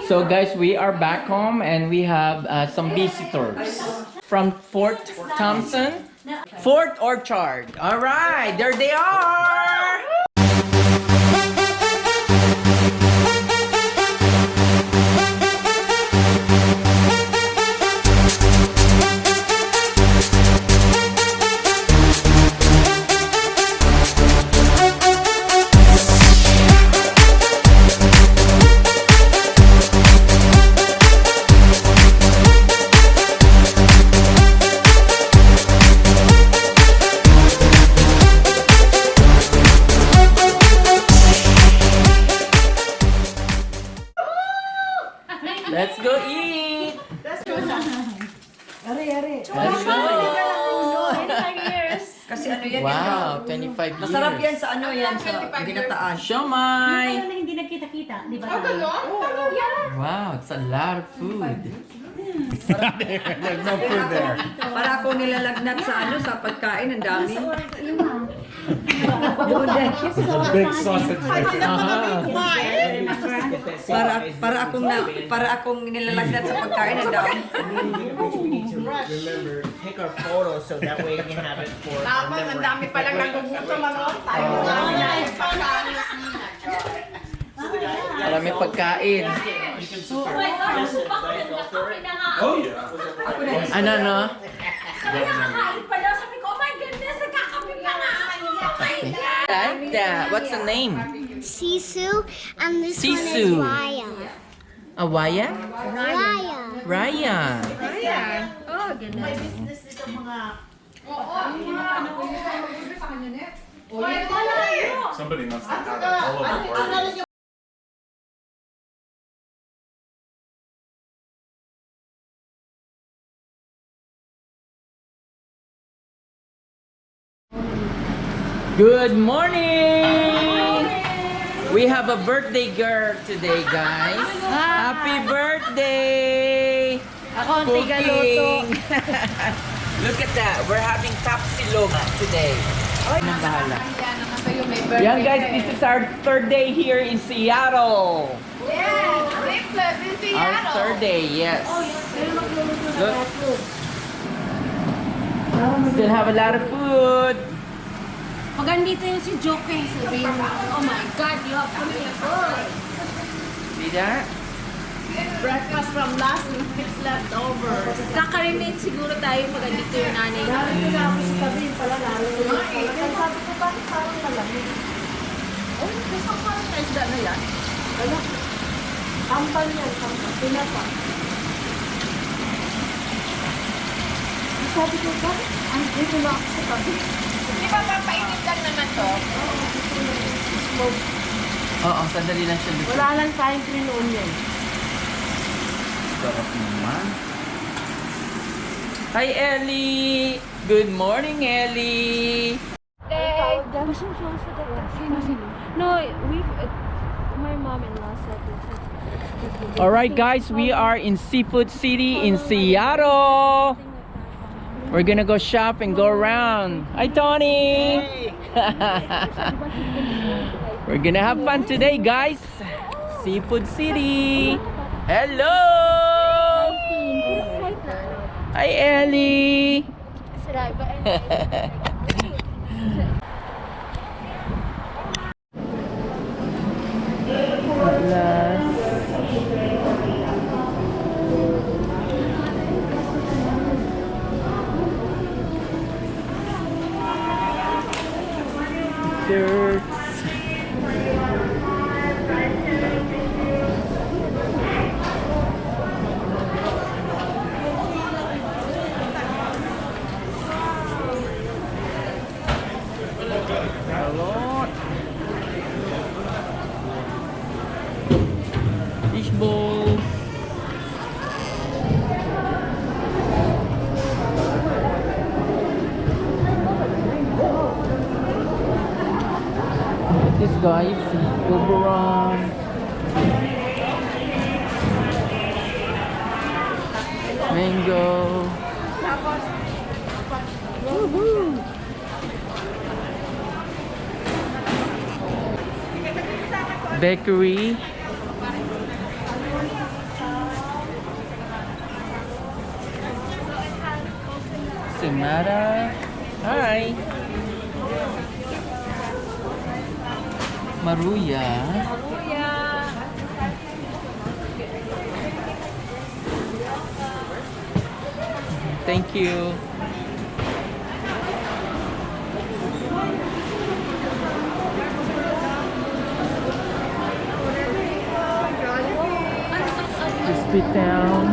So guys, we are back home and we have some visitors from Fort Thompson, Fort Orchard. All right, there they are. Let's go eat! Let's go na. Ari. Let's go! 25 years. Kasi ano yan? Wow, 25 years. Masarap yan sa ano yan, sa ginataan. Siomay! Ano na hindi nagkita-kita, di ba? Wow, it's a lot of food. There's no food there. Para akong nilalagnat sa ano, sa pagkain, ang dami. Yun din. It's a big sausage. Para akong nilalagnat sa pagkain, ang dami. We need to remember, take our photos so that way we can have it for our Tapos, ang dami memory. palang nagugutom, ano? Tayo na Marami pagkain. Oh yeah. Ano, no? Nakakain pa daw. Sabi ko, oh my goodness, nagkakape pa nga. Like that. What's the name? Sisu, and this one Sisu. is Raya. Awaya? Raya. Raya. Oh, goodness. Somebody must have had it all over party. Good morning! We have a birthday girl today, guys. Happy birthday! Ako ang tigaluto. Look at that. We're having tapsilog today. Anong bahala? Yan guys, this is our third day here in Seattle. Yes! Triplet in Our Seattle! third day, yes. Look. Still have a lot of food. Magandito yung si Chowking. Sabihin mo, oh my God, you have to make good. See that? Breakfast from last week's leftovers. Kakarinig siguro tayo magandito yung nanay. Oh, isang parang na isda na yan. Di ba papainit lang naman to? Oo, sandali lang siya. Wala lang tayong green onion. Sarap naman. Hi, Ellie! Good morning, Ellie! No, my mom-in-law said this. Alright guys, we are in Seafood City in Seattle. We're gonna go shop and go around. Hi, Tony! We're gonna have fun today, guys. Seafood City. Hello! Hi, Ellie! Desserts. A lot. Fish balls. This guy, Oberon. Mango. Woohoo! Bakery. Nara. Hi. Maruya. Thank you. Crispy Town.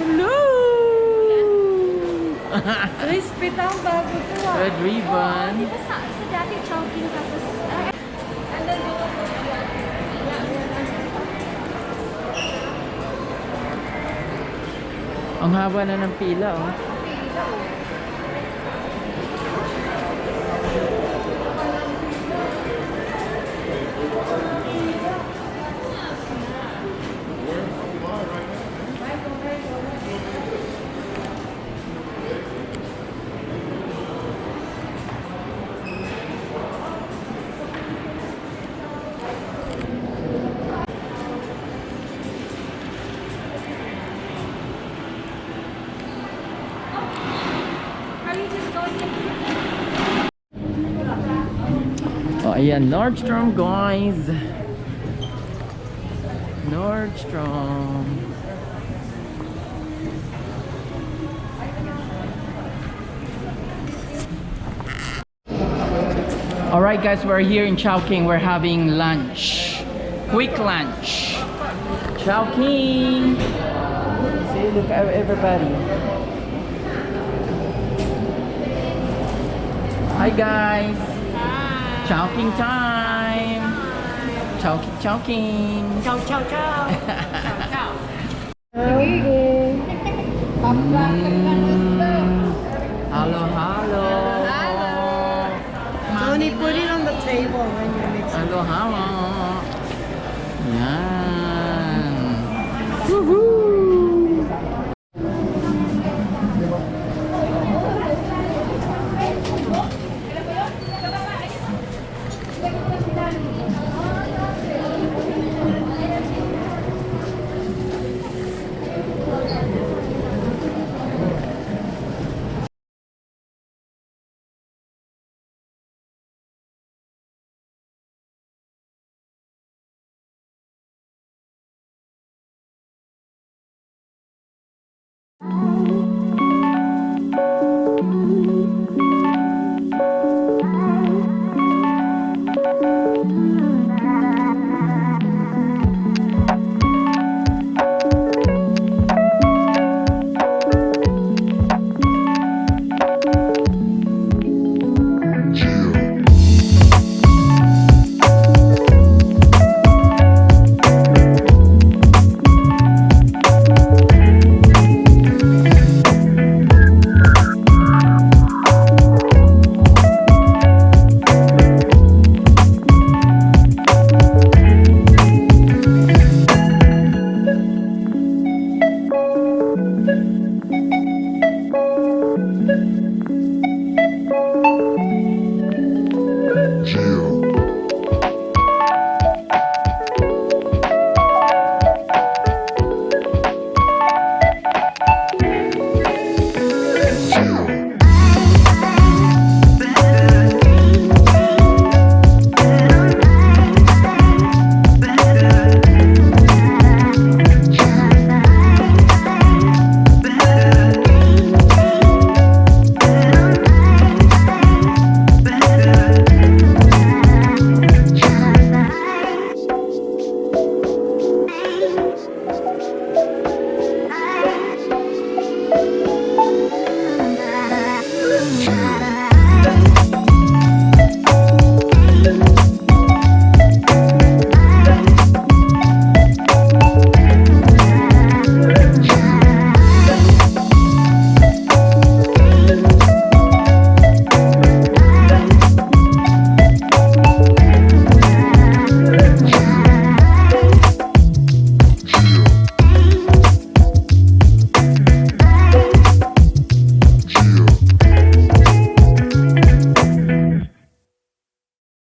Hello! Crispy Town bago to ah. Red ribbon. Di ba sa dati Chowking tapos... Ang haba na ng pila, oh. Oh, ayan, Nordstrom, guys. Nordstrom. Alright, guys, we're here in Chowking. We're having lunch. Quick lunch. Chowking. See, look at everybody. Hi, guys. Chowking time! Chowking, chowking! Chow, chow, chow! Hello, hello! Tony, put it on the table when you mix it. Hello, hello! Yan! Woohoo!